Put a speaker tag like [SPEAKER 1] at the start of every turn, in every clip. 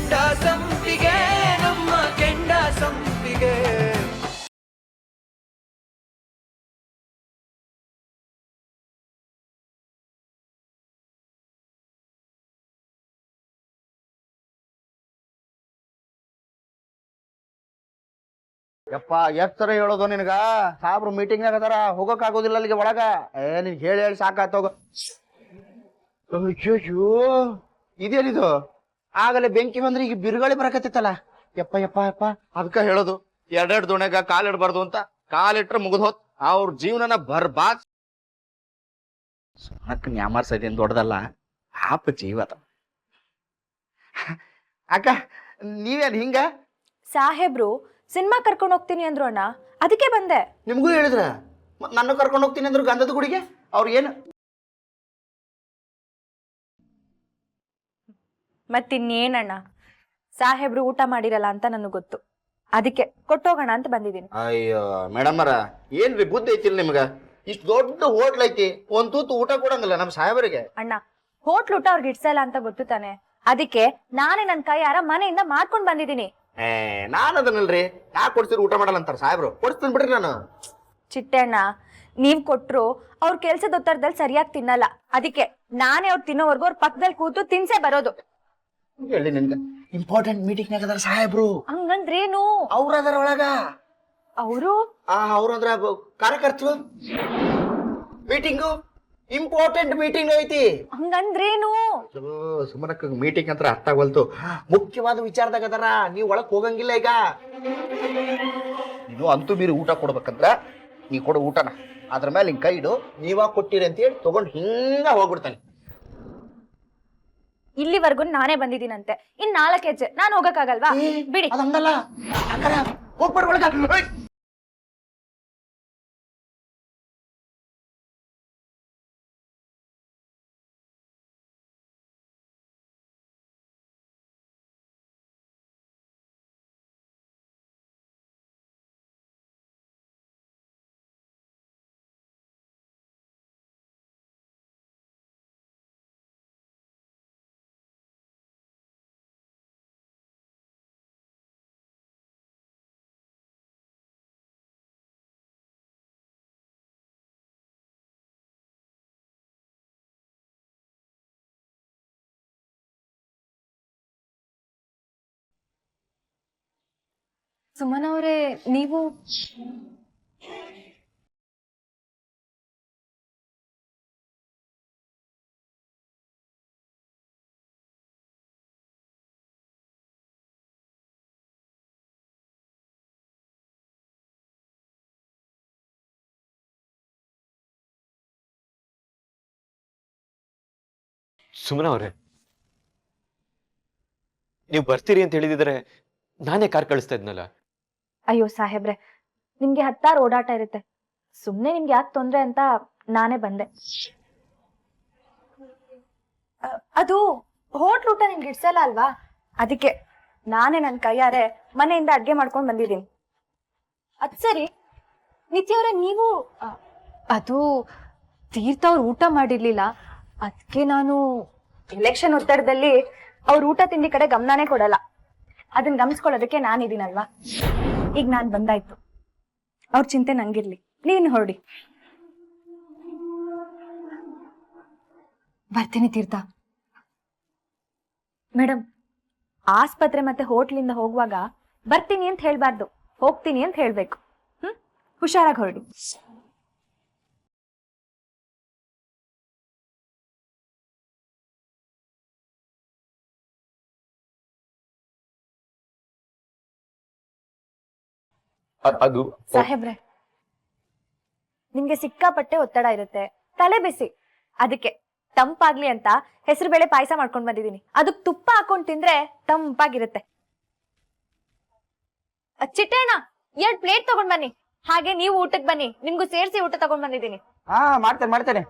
[SPEAKER 1] ಕೆಂಡ ಸಂಪಿಗೆ ನಮ್ಮ ಕೆಂಡ ಸಂಪಿಗೆ.
[SPEAKER 2] ಯಪ್ಪ ಎಷ್ಟರ ಹೇಳೋದು ನಿನಗ ಸಾಬ್ರು ಮೀಟಿಂಗ್ನಾಗ ಅದಾರ ಹೋಗಕ್ ಆಗೋದಿಲ್ಲ ಅಲ್ಲಿಗೆ ಒಳಗ. ನಿನ್ ಹೇಳಿ ಹೇಳಿ ಸಾಕಾತೋಗ. ಇದೇನಿದು ಆಗಲೇ ಬೆಂಕಿ ಬಂದ್ರೆ ಈಗ ಬಿರುಗಾಳಿ ಬರಕತ್ತಿತ್ತಲ್ಲ. ಯಪ್ಪ ಯಪ್ಪ ಯಪ್ಪ ಅದಕ್ಕ ಹೇಳೋದು ಎರಡೆರಡು ದೋಣ್ಯಾಗ ಕಾಲಿಡ್ಬಾರ್ದು ಅಂತ. ಕಾಲಿಟ್ರೆ ಮುಗಿದ್ ಹೋತ್ ಅವ್ರ ಜೀವನನ ಬರ್ಬಾದ್. ಸುಮ್ಮಕ್ ನ್ಯಾಮರ್ಸದೇನ್ ದೊಡ್ಡದಲ್ಲ, ಪಾಪ ಜೀವದ. ಅಕ್ಕ ನೀವೇನ್ ಹಿಂಗ?
[SPEAKER 3] ಸಾಹೇಬ್ರು ಸಿನಿಮಾ ಕರ್ಕೊಂಡು ಹೋಗ್ತೀನಿ ಅಂದ್ರು ಅಣ್ಣ, ಅದಕ್ಕೆ ಬಂದೆ.
[SPEAKER 2] ನಿಮ್ಗೂ ಹೇಳಿದ್ರ ನನ್ನ ಕರ್ಕೊಂಡು ಹೋಗ್ತೀನಿ ಅಂದ್ರು ಗಂಧದ ಗುಡಿಗೆ. ಅವ್ರ ಏನು
[SPEAKER 3] ಮತ್ತಿನ್ನೇನಣ್ಣ, ಸಾಹೇಬ್ರು ಊಟ ಮಾಡಿರಲ್ಲ ಅಂತ ನನಗೆ ಗೊತ್ತು, ಅದಕ್ಕೆ ಕೊಟ್ಟೋಗೋಣ ಅಂತ ಬಂದಿದ್ದೀನಿ.
[SPEAKER 2] ಅಯ್ಯೋ ಮೇಡಮರ ಏನ್ರಿ ಬುದ್ಧಿ ಐತಿಲ್ ನಿಮ್ಗ? ಇಷ್ಟು ದೊಡ್ಡ ಹೋಟ್ಲ್ ಐತಿ, ಒಂದ್ ತೂತು ಊಟ ಕೊಡಂಗಿಲ್ಲ ನಮ್ ಸಾಹೇಬರಿಗೆ.
[SPEAKER 3] ಅಣ್ಣ ಹೋಟ್ಲ್ ಊಟ ಅವ್ರಿಗೆ ಇಡ್ಸಲ್ಲ ಅಂತ ಗೊತ್ತು ತಾನೆ, ಅದಕ್ಕೆ ನಾನೇ ನನ್ನ ಕೈಯಾರ ಮನೆಯಿಂದ ಮಾಡ್ಕೊಂಡ್ ಬಂದಿದ್ದೀನಿ.
[SPEAKER 2] ನಾನು ಅದನ್ನಲ್ರಿ, ಯಾಕೆ ಕೊಡ್ತೀರಿ ಊಟ ಮಾಡಲ್ಲ ಅಂತಾರ ಸಾಹೇಬ್ರು. ಕೊಡಿಸ್ತೀನಿ ಬಿಡ್ರಿ ನಾನು.
[SPEAKER 3] ಚಿಟ್ಟೆ ಅಣ್ಣ, ನೀವ್ ಕೊಟ್ರು ಅವ್ರ ಕೆಲ್ಸದ ಒತ್ತಡದಲ್ಲಿ ಸರಿಯಾಗಿ ತಿನ್ನಲ್ಲ, ಅದಕ್ಕೆ ನಾನೇ ಅವ್ರು ತಿನ್ನೋವರ್ಗು ಅವ್ರ ಪಕ್ಕದಲ್ಲಿ ಕೂತು ತಿನ್ಸೇ ಬರೋದು.
[SPEAKER 2] ಹೇಳಿ ನಿನ್ಗ ಇಂಪಾರ್ಟೆಂಟ್ ಮೀಟಿಂಗ್ ಅದಾರ ಸಾಹೇಬ್ರು.
[SPEAKER 3] ಹಂಗಂದ್ರೇನು?
[SPEAKER 2] ಅವ್ರ ಅದರ ಒಳಗ.
[SPEAKER 3] ಅವರು
[SPEAKER 2] ಅವ್ರಂದ್ರ ಕಾರ್ಯಕರ್ತರು. ಮೀಟಿಂಗು ಇಂಪಾರ್ಟೆಂಟ್ ಮೀಟಿಂಗ್ ಐತಿ.
[SPEAKER 3] ಹಂಗಂದ್ರೇನು?
[SPEAKER 2] ಸುಮ್ಮನಕ್ಕ ಮೀಟಿಂಗ್ ಅಂತ ಅರ್ಥ ಆಗವಲ್ತು. ಮುಖ್ಯವಾದ ವಿಚಾರದಾಗ ಅದಾರ, ನೀವ್ ಒಳಗ್ ಹೋಗಂಗಿಲ್ಲ ಈಗ. ನೀನು ಅಂತೂ ಮೀರಿ ಊಟ ಕೊಡ್ಬೇಕಂದ್ರ ನೀ ಕೊಡೋ ಊಟನ ಅದ್ರ ಮೇಲೆ ಹಿಂಗ್ ಕೈ ಇಡು, ನೀವಾಗ ಕೊಟ್ಟಿರಿ ಅಂತ ಹೇಳಿ ತಗೊಂಡ್ ಹಿಂಗ ಹೋಗ್ಬಿಡ್ತಾನೆ.
[SPEAKER 3] ಇಲ್ಲಿವರೆಗೂ ನಾನೇ ಬಂದಿದ್ದೀನಂತೆ, ಇನ್ 4 ಹೆಜ್ಜೆ ನಾನು ಹೋಗಕ್ಕಾಗಲ್ವಾ? ಬಿಡಿ.
[SPEAKER 2] ಅದಂಗಲ್ಲ ಹೋಗ್ಬೇಡ ಒಳಗ.
[SPEAKER 3] ಸುಮನ್ ಅವರೇ, ನೀವು
[SPEAKER 4] ಸುಮನ ಅವರೇ, ನೀವು ಬರ್ತೀರಿ ಅಂತ ಹೇಳಿದಿದ್ರೆ ನಾನೇ ಕಾರ್ ಕಳಿಸ್ತಾ ಇದ್ನಲ್ಲ.
[SPEAKER 3] ಅಯ್ಯೋ ಸಾಹೇಬ್ರೆ, ನಿಮ್ಗೆ 10 ಓಡಾಟ ಇರುತ್ತೆ, ಸುಮ್ನೆ ನಿಮ್ಗೆ ಯಾಕೆ ತೊಂದ್ರೆ ಅಂತ ನಾನೇ ಬಂದೆ. ಅದು ಹೋಟ್ಲ್ ಊಟ ನಿಮ್ಗೆ ಇಡ್ಸಲ್ಲ ಅಲ್ವಾ, ಅದಕ್ಕೆ ನಾನೇ ನನ್ನ ಕೈಯಾರೆ ಮನೆಯಿಂದ ಅಡ್ಗೆ ಮಾಡ್ಕೊಂಡು ಬಂದಿದ್ದೀನಿ. ಅದ್ ಸರಿ ನಿತ್ಯ ಅವರೇ, ನೀವು ಅದು ತೀರ್ಥ ಅವ್ರು ಊಟ ಮಾಡಿರ್ಲಿಲ್ಲ, ಅದಕ್ಕೆ ನಾನು ಎಲೆಕ್ಷನ್ ಒತ್ತಡದಲ್ಲಿ ಅವ್ರ ಊಟ ತಿಂಡಿ ಕಡೆ ಗಮನನೇ ಕೊಡಲ್ಲ, ಅದನ್ನ ಗಮನಿಸ್ಕೊಳ್ಳೋದಕ್ಕೆ ನಾನಿದ್ದೀನಲ್ವಾ. ಈಗ ನಾನ್ ಬಂದಾಯ್ತು, ಅವ್ರ ಚಿಂತೆ ನಂಗಿರ್ಲಿ, ನೀನು ಹೊರಡಿ. ಬರ್ತೀನಿ ತೀರ್ಥ. ಮೇಡಮ್, ಆಸ್ಪತ್ರೆ ಮತ್ತೆ ಹೋಟ್ಲಿಂದ ಹೋಗುವಾಗ ಬರ್ತೀನಿ ಅಂತ ಹೇಳ್ಬಾರ್ದು, ಹೋಗ್ತೀನಿ ಅಂತ ಹೇಳ್ಬೇಕು. ಹುಷಾರಾಗಿ ಹೊರಡಿ.
[SPEAKER 4] ಅದು
[SPEAKER 3] ಸಾಹೇಬ್ರೆ, ನಿಮ್ಗೆ ಸಿಕ್ಕಾಪಟ್ಟೆ ಒತ್ತಡ ಇರುತ್ತೆ, ತಲೆ ಬಿಸಿ, ಅದಕ್ಕೆ ತಂಪಾಗ್ಲಿ ಅಂತ ಹೆಸರು ಬೇಳೆ ಪಾಯಸ ಮಾಡ್ಕೊಂಡ್ ಬಂದಿದ್ದೀನಿ. ಅದಕ್ಕೆ ತುಪ್ಪ ಹಾಕೊಂಡ್ ತಿಂದ್ರೆ ತಂಪಾಗಿರುತ್ತೆ. ಚಿಟ್ಟೇಣ 2 ಪ್ಲೇಟ್ ತಗೊಂಡ್ ಬನ್ನಿ, ಹಾಗೆ ನೀವು ಊಟಕ್ಕೆ ಬನ್ನಿ, ನಿಮ್ಗೂ ಸೇರಿಸಿ ಊಟ ತಗೊಂಡ್ ಬಂದಿದ್ದೀನಿ.
[SPEAKER 2] ಮಾಡ್ತೇನೆ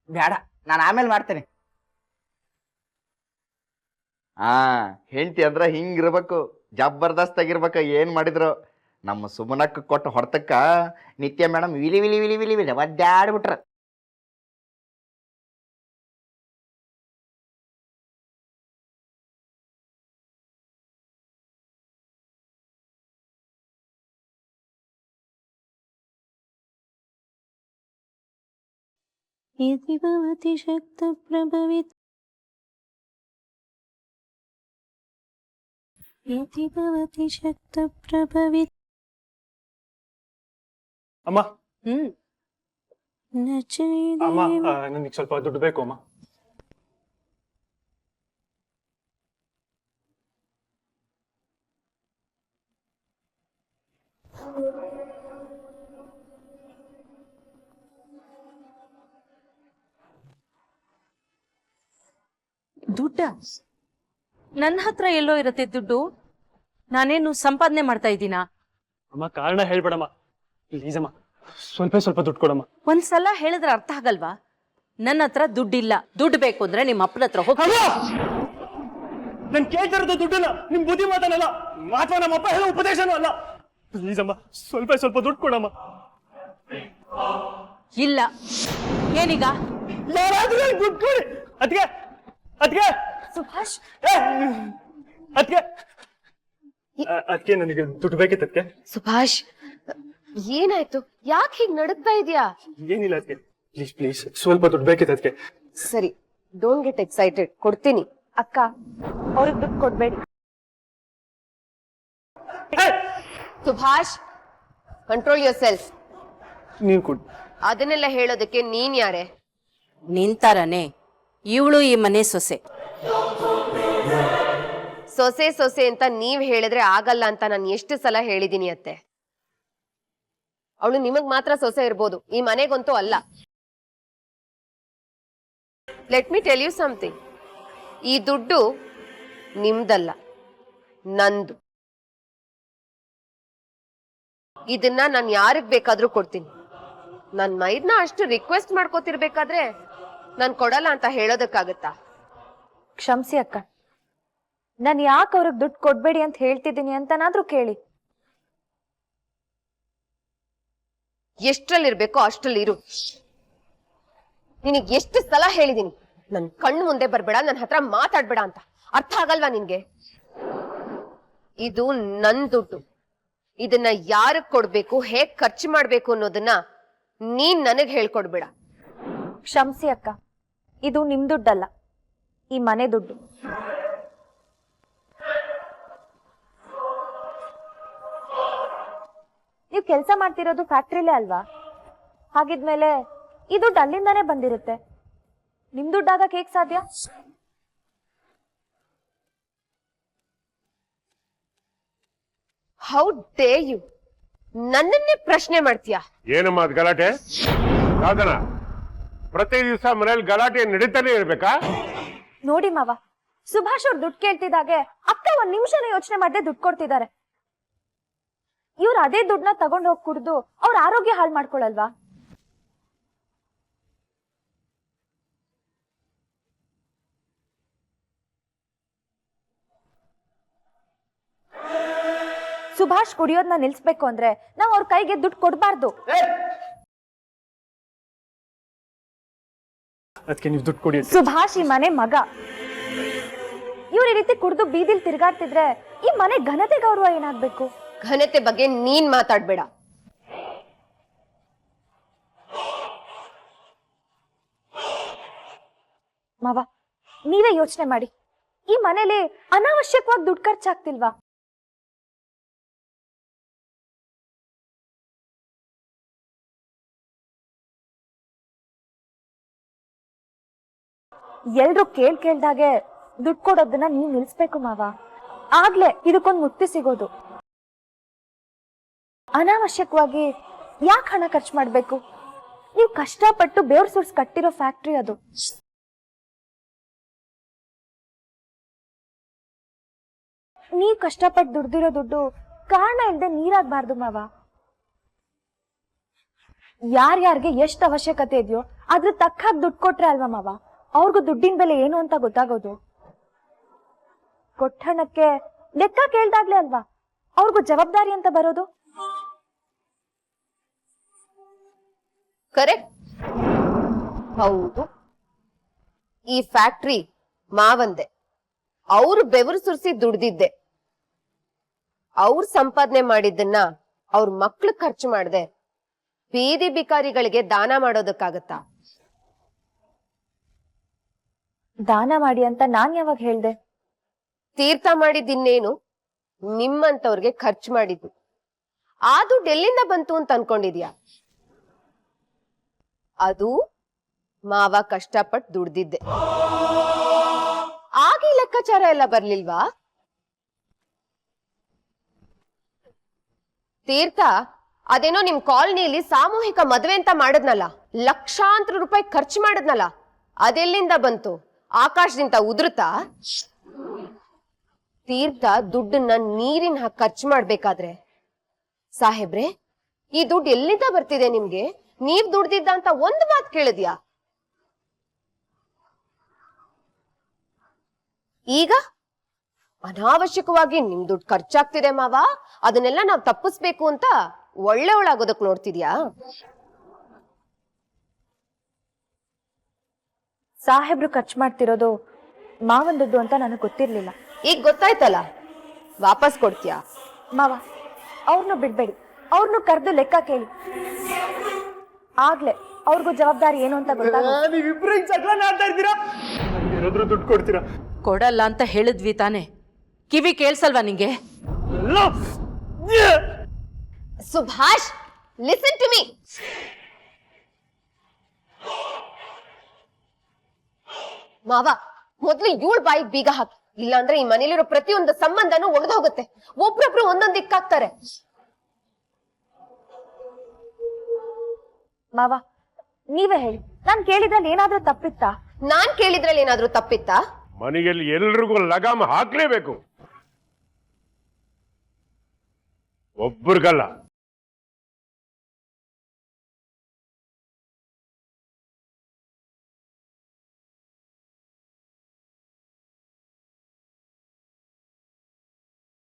[SPEAKER 2] ಬೇಡ, ನಾನು ಆಮೇಲೆ ಮಾಡ್ತೇನೆ. ಹೆಂಡತಿ ಅಂದ್ರ ಹಿಂಗಿರ್ಬೇಕು, ಜಬರ್ದಸ್ತ್ ಆಗಿರ್ಬೇಕ. ಏನ್ ಮಾಡಿದ್ರು ನಮ್ಮ ಸುಮನಕ್ಕ ಕೊಟ್ಟ ಹೊಡ್ತಕ್ಕ ನಿತ್ಯ ಮೇಡಮ್ ವಿಲಿ ವಿಲಿ ವಿಲಿ ವಿಲಿ ವಿಲಿ ಒದ್ದಾಡ್ಬಿಟ್ರ.
[SPEAKER 5] यदि भवति शक्तप्रभवित् यदि भवति शक्तप्रभवित्
[SPEAKER 6] ಅಮ್ಮ
[SPEAKER 5] न चेदेव
[SPEAKER 6] ಅಮ್ಮ ನನಗೆ ಸ್ವಲ್ಪ ದುಡ್ಡು ಬೇಕು ಅಮ್ಮ.
[SPEAKER 5] ದುಡ್ಡ ನನ್ನ ಹತ್ರ ಎಲ್ಲೋ ಇರತ್ತೆ ದುಡ್ಡು. ನಾನೇನು ಸಂಪಾದನೆ ಮಾಡ್ತಾ ಇದ್ದೀನಾ?
[SPEAKER 6] ಅಮ್ಮ ಕಾರಣ ಹೇಳ್ಬೇಡಮ್ಮ ಪ್ಲೀಸ್ ಅಮ್ಮ, ಸ್ವಲ್ಪ ದುಡ್ಡು ಕೊಡಮ್ಮ.
[SPEAKER 5] ಒಂದ್ಸಲ ಹೇಳಿದ್ರೆ ಅರ್ಥ ಆಗಲ್ವಾ? ನನ್ನ ಹತ್ರ ದುಡ್ಡಿಲ್ಲ. ದುಡ್ಡು ಬೇಕು ಅಂದ್ರೆ ನಿಮ್ಮ ಅಪ್ಪನ ಹತ್ರ ಹೋಗಿ.
[SPEAKER 6] ನನ್ ಕೇಳ್ತಿರೋದು ದುಡ್ಡಲ್ಲ, ನಿಮ್ ಬುದ್ಧಿ ಮಾತನಲ್ಲ, ಅಥವಾ ನಮ್ಮಪ್ಪ ಹೇಳೋ ಉಪದೇಶನೂ ಅಲ್ಲ. ಪ್ಲೀಸ್ ಅಮ್ಮ ಸ್ವಲ್ಪ ದುಡ್ಡು ಕೊಡಮ್ಮ.
[SPEAKER 5] ಇಲ್ಲ. ಏನೀಗ?
[SPEAKER 6] ಯಾರಾದ್ರೂ ದುಡ್ಡು ಕೊಡಿ. ಅದ್ಕೆ
[SPEAKER 3] ಸುಭಾಷ್,
[SPEAKER 6] ಅದಕ್ಕೆ ನನಗೆ ದುಡ್ಡು ಬೇಕಿತ್ತು. ಅದಕ್ಕೆ
[SPEAKER 7] ಸುಭಾಷ್, ಏನಾಯ್ತು? ಯಾಕೆ ಹೀಗ್ ನಡುಗ್ತಾ ಇದೀಯಾ?
[SPEAKER 6] ಏನಿಲ್ಲ ಅದಕ್ಕೆ, ಪ್ಲೀಸ್ ಸ್ವಲ್ಪ ದುಡ್ಡು ಬೇಕಿತ್ತು. ಅದಕ್ಕೆ
[SPEAKER 7] ಸರಿ, ಡೋಂಟ್ ಗೆಟ್ ಎಕ್ಸೈಟೆಡ್, ಕೊಡ್ತೀನಿ.
[SPEAKER 3] ಅಕ್ಕ, ಅವ್ರಿಗೆ ದುಡ್ಡು ಕೊಡ್ಬೇಡಿ.
[SPEAKER 7] Subhash, control yourself.
[SPEAKER 6] ನೀನ್ ಕೊಡು.
[SPEAKER 7] ಅದನ್ನೆಲ್ಲ ಹೇಳೋದಕ್ಕೆ ನೀನ್ ಯಾರೇ?
[SPEAKER 5] ನಿಂತಾರನೆ ಇವಳು ಈ ಮನೆ ಸೊಸೆ.
[SPEAKER 7] ಸೊಸೆ ಅಂತ ನೀವ್ ಹೇಳಿದ್ರೆ ಆಗಲ್ಲ ಅಂತ ನಾನು ಎಷ್ಟು ಸಲ ಹೇಳಿದೀನಿ ಅತ್ತೆ. ಅವಳು ನಿಮಗ್ ಮಾತ್ರ ಸೊಸೆ ಇರ್ಬೋದು, ಈ ಮನೆಗಂತೂ ಅಲ್ಲ. Let me tell you something. ಈ ದುಡ್ಡು ನಿಮ್ದಲ್ಲ, ನಂದು. ಇದನ್ನ ನಾನು ಯಾರಿಗ್ ಬೇಕಾದ್ರೂ ಕೊಡ್ತೀನಿ. ನನ್ ಮೈದ್ನ ಅಷ್ಟು ರಿಕ್ವೆಸ್ಟ್ ಮಾಡ್ಕೋತಿರ್ಬೇಕಾದ್ರೆ ನಾನ್ ಕೊಡಲ್ಲ ಅಂತ ಹೇಳೋದಕ್ಕಾಗತ್ತಾ?
[SPEAKER 3] ಕ್ಷಮಿಸಿ ಅಕ್ಕ, ನಾನು ಯಾಕೆ ಅವ್ರಿಗೆ ದುಡ್ಡು ಕೊಡ್ಬೇಡಿ ಅಂತ ಹೇಳ್ತಿದ್ದೀನಿ ಅಂತನಾದ್ರೂ ಕೇಳಿ.
[SPEAKER 7] ಎಷ್ಟ್ರಲ್ಲಿರ್ಬೇಕೋ ಅಷ್ಟ್ರಲ್ಲಿ ಇರು. ನಿನಗ್ ಎಷ್ಟು ಸಲ ಹೇಳಿದೀನಿ ನನ್ ಕಣ್ಣು ಮುಂದೆ ಬರ್ಬೇಡ, ನನ್ ಹತ್ರ ಮಾತಾಡ್ಬೇಡ ಅಂತ. ಅರ್ಥ ಆಗಲ್ವಾ ನಿನ್ಗೆ? ಇದು ನನ್ ದುಡ್ಡು. ಇದನ್ನ ಯಾರಗ್ ಕೊಡ್ಬೇಕು, ಹೇಗ್ ಖರ್ಚು ಮಾಡ್ಬೇಕು ಅನ್ನೋದನ್ನ ನೀನ್ ನನಗ್ ಹೇಳ್ಕೊಡ್ಬೇಡ.
[SPEAKER 3] ಕ್ಷಮಿಸಿ ಅಕ್ಕ, ಇದು ನಿಮ್ ದುಡ್ಡಲ್ಲ, ಈ ಮನೆ ದುಡ್ಡು. ನೀವು ಕೆಲಸ ಮಾಡ್ತಿರೋದು ಫ್ಯಾಕ್ಟ್ರಿಲೇ ಅಲ್ವಾ? ಹಾಗಿದ್ಮೇಲೆ ಈ ದುಡ್ಡು ಅಲ್ಲಿಂದಾನೇ ಬಂದಿರುತ್ತೆ. ನಿಮ್ ದುಡ್ಡಾಗಕ್ಕೆ ಹೇಗ್ ಸಾಧ್ಯ?
[SPEAKER 7] ಹೌ ಡೇ ಯು ನನ್ನನ್ನೇ ಪ್ರಶ್ನೆ ಮಾಡ್ತೀಯಾ?
[SPEAKER 8] ಏನಮ್ಮ ಅದ್ ಗಲಾಟೆ? ಸಾಧನ, ಪ್ರತಿ ದಿವಸ ಮನೇಲಿ ಗಲಾಟೆ ನಡೀತಾನೆ ಇರ್ಬೇಕಾ?
[SPEAKER 3] ನೋಡಿ ಮಾವ, ಸುಭಾಷ್ ಅವ್ರು ದುಡ್ಡು ಕೇಳ್ತಿದ್ದಾಗೆ ಅಕ್ಕ ಒಂದ್ ನಿಮಿಷನೇ ಯೋಚನೆ ಮಾಡದೆ ದುಡ್ಡು ಕೊಡ್ತಿದ್ದಾರೆ. ಇವ್ರು ಅದೇ ದುಡ್ಡನ್ನ ತಗೊಂಡ್ ಹೋಗಿ ಕುಡ್ದು ಅವ್ರ ಆರೋಗ್ಯ ಹಾಳು ಮಾಡ್ಕೊಳಲ್ವಾ? ಸುಭಾಷ್ ಕುಡಿಯೋದನ್ನ ನಿಲ್ಸ್ಬೇಕು ಅಂದ್ರೆ ನಾವ್ ಅವ್ರ ಕೈಗೆ ದುಡ್ಡು ಕೊಡ್ಬಾರ್ದು.
[SPEAKER 6] ಅದಕ್ಕೆ ನೀವು ದುಡ್ಡು ಕೊಡಿ.
[SPEAKER 3] ಸುಭಾಷ್ ಈ ಮನೆ ಮಗ. ಇವ್ರ ಈ ರೀತಿ ಕುಡ್ದು ಬೀದಿಲ್ ತಿರ್ಗಾಡ್ತಿದ್ರೆ ಈ ಮನೆ ಘನತೆ ಗೌರವ ಏನಾಗ್ಬೇಕು?
[SPEAKER 7] ಘನತೆ ಬಗ್ಗೆ ನೀನ್ ಮಾತಾಡ್ಬೇಡ.
[SPEAKER 3] ಮಾವ, ನೀವೇ ಯೋಚನೆ ಮಾಡಿ, ಈ ಮನೇಲಿ ಅನಾವಶ್ಯಕವಾಗಿ ದುಡ್ಡು ಖರ್ಚಾಗ್ತಿಲ್ವಾ? ಎಲ್ರು ಕೇಳ್ದಾಗೆ ದುಡ್ಡು ಕೊಡೋದನ್ನ ನೀವ್ ನಿಲ್ಸ್ಬೇಕು ಮಾವ. ಆಗ್ಲೇ ಇದಕ್ಕೊಂದು ಮುಕ್ತಿ ಸಿಗೋದು. ಅನಾವಶ್ಯಕವಾಗಿ ಯಾಕೆ ಹಣ ಖರ್ಚು ಮಾಡ್ಬೇಕು? ನೀವು ಕಷ್ಟಪಟ್ಟು ಬೇವ್ರ ಸುರ್ಸ್ ಕಟ್ಟಿರೋ ಫ್ಯಾಕ್ಟ್ರಿ ಅದು. ನೀವ್ ಕಷ್ಟಪಟ್ಟು ದುಡ್ದಿರೋ ದುಡ್ಡು ಕಾರಣ ಇಲ್ಲದೆ ನೀರಾಗ್ಬಾರ್ದು ಮಾವ. ಯಾರ್ಯಾರಿಗೆ ಎಷ್ಟು ಅವಶ್ಯಕತೆ ಇದೆಯೋ ಅದ್ರ ತಕ್ಕ ಹಾಗೆ ದುಡ್ಡು ಕೊಟ್ರೆ ಅಲ್ವಾ ಮಾವ ಅವ್ರಿಗೂ ದುಡ್ಡಿನ ಬೆಲೆ ಏನು ಅಂತ ಗೊತ್ತಾಗೋದು. ಕೊಟ್ಟಣಕ್ಕೆ ಲೆಕ್ಕ ಕೇಳ್ದಾಗ್ಲೇ ಅಲ್ವಾ ಅವ್ರಿಗೂ ಜವಾಬ್ದಾರಿ ಅಂತ ಬರೋದು.
[SPEAKER 7] ಕರೆಕ್ಟ್. ಹೌದು, ಈ ಫ್ಯಾಕ್ಟ್ರಿ ಮಾವಂದೆ. ಅವ್ರು ಬೆವರು ಸುರಿಸಿ ದುಡ್ದಿದ್ದೆ. ಅವ್ರು ಸಂಪಾದನೆ ಮಾಡಿದ್ದನ್ನ ಅವ್ರ ಮಕ್ಳು ಖರ್ಚು ಮಾಡದೆ ಬೀದಿ ಬಿಕಾರಿಗಳಿಗೆ ದಾನ ಮಾಡೋದಕ್ಕಾಗತ್ತಾ?
[SPEAKER 3] ದಾನ ಮಾಡಿ ಅಂತ ನಾನ್ ಯಾವಾಗ ಹೇಳ್ದೆ?
[SPEAKER 7] ತೀರ್ಥ ಮಾಡಿದ್ದಿನ್ನೇನು, ನಿಮ್ಮಂತವ್ರಿಗೆ ಖರ್ಚು ಮಾಡಿದ್ದು. ಆ ದುಡ್ಡು ಎಲ್ಲಿಂದ ಬಂತು ಅಂತ ಅನ್ಕೊಂಡಿದ್ಯಾ? ಅದು ಮಾವ ಕಷ್ಟಪಟ್ಟು ದುಡ್ದಿದ್ದೆ. ಆಗ ಈ ಲೆಕ್ಕಾಚಾರ ಎಲ್ಲ ಬರ್ಲಿಲ್ವಾ? ತೀರ್ಥ ಅದೇನೋ ನಿಮ್ ಕಾಲನಿಯಲ್ಲಿ ಸಾಮೂಹಿಕ ಮದುವೆ ಅಂತ ಮಾಡದ್ನಲ್ಲ, ಲಕ್ಷಾಂತರ ರೂಪಾಯಿ ಖರ್ಚು ಮಾಡದ್ನಲ್ಲ, ಅದೆಲ್ಲಿಂದ ಬಂತು? ಆಕಾಶದಿಂದ ಉದುರುತ್ತಾ? ತೀರ್ಥ ದುಡ್ಡನ್ನ ನೀರಿನ ಹಾಕಿ ಖರ್ಚು ಮಾಡ್ಬೇಕಾದ್ರೆ, ಸಾಹೇಬ್ರೆ ಈ ದುಡ್ಡು ಎಲ್ಲಿಂದ ಬರ್ತಿದೆ ನಿಮ್ಗೆ? ನೀವ್ ದುಡ್ದಿದ್ದ ಅಂತ ಒಂದು ಮಾತು ಕೇಳಿದ್ಯಾ? ಈಗ ಅನಾವಶ್ಯಕವಾಗಿ ನಿಮ್ ದುಡ್ಡು ಖರ್ಚಾಗ್ತಿದೆ ಮಾವ, ಅದನ್ನೆಲ್ಲ ನಾವ್ ತಪ್ಪಿಸ್ಬೇಕು ಅಂತ ಒಳ್ಳೆಯವಳಾಗೋದಕ್ ನೋಡ್ತಿದ್ಯಾ?
[SPEAKER 3] ಸಾಹೇಬ್ರು ಖರ್ಚು ಮಾಡ್ತಿರೋದು ಮಾವನ್ ದುಡ್ಡು ಅಂತ ನನಗೆ ಗೊತ್ತಿರ್ಲಿಲ್ಲ.
[SPEAKER 7] ಈಗ ಗೊತ್ತಾಯ್ತಲ್ಲ, ವಾಪಸ್ ಕೊಡ್ತೀಯಾ?
[SPEAKER 3] ಮಾವ, ಅವ್ರನ್ನೂ ಬಿಡ್ಬೇಡಿ, ಅವ್ರನ್ನೂ ಕರೆದು ಲೆಕ್ಕ ಕೇಳಿ. ಆಗ್ಲೇ ಅವ್ರಿಗೂ ಜವಾಬ್ದಾರಿ ಏನು ಅಂತ ಗೊತ್ತಾಗುತ್ತೆ.
[SPEAKER 6] ನೀವಿಬ್ರು ಹಿಂಗ್ ಜಗಳ ಆಡ್ತಾ ಇದ್ದೀರಾ? ಏನಾದ್ರೂ ದುಡ್ಡು ಕೊಡ್ತೀರಾ?
[SPEAKER 5] ಕೊಡಲ್ಲ ಅಂತ ಹೇಳಿದ್ವಿ ತಾನೆ, ಕಿವಿ ಕೇಳ್ಸಲ್ವಾ ನಿಂಗೆ?
[SPEAKER 6] ಎಲ್ಲ
[SPEAKER 7] ಸುಭಾಷ್, ಲಿಸನ್ ಟು ಮೀ. ಮಾವ, ಮೊದ್ಲು ಇವಳ ಬಾಯಿಗೆ ಬೀಗ ಹಾಕಿ, ಇಲ್ಲಾಂದ್ರೆ ಈ ಮನೇಲಿರೋ ಪ್ರತಿಯೊಂದು ಸಂಬಂಧನೂ ಒಡೆದೋಗುತ್ತೆ. ಒಬ್ರೊಬ್ರು ಒಂದೊಂದ್ ದಿಕ್ಕಾಗ್ತಾರೆ.
[SPEAKER 3] ಮಾವ, ನೀವೇ ಹೇಳಿ, ನಾನ್ ಕೇಳಿದ್ರಲ್ಲಿ ಏನಾದ್ರೂ ತಪ್ಪಿತ್ತಾ?
[SPEAKER 7] ನಾನ್ ಕೇಳಿದ್ರಲ್ಲಿ ಏನಾದ್ರೂ ತಪ್ಪಿತ್ತಾ?
[SPEAKER 8] ಮನೆಯಲ್ಲಿ ಎಲ್ರಿಗೂ ಲಗಾಮ ಹಾಕ್ಲೇಬೇಕು, ಒಬ್ಬರಿಗಲ್ಲ.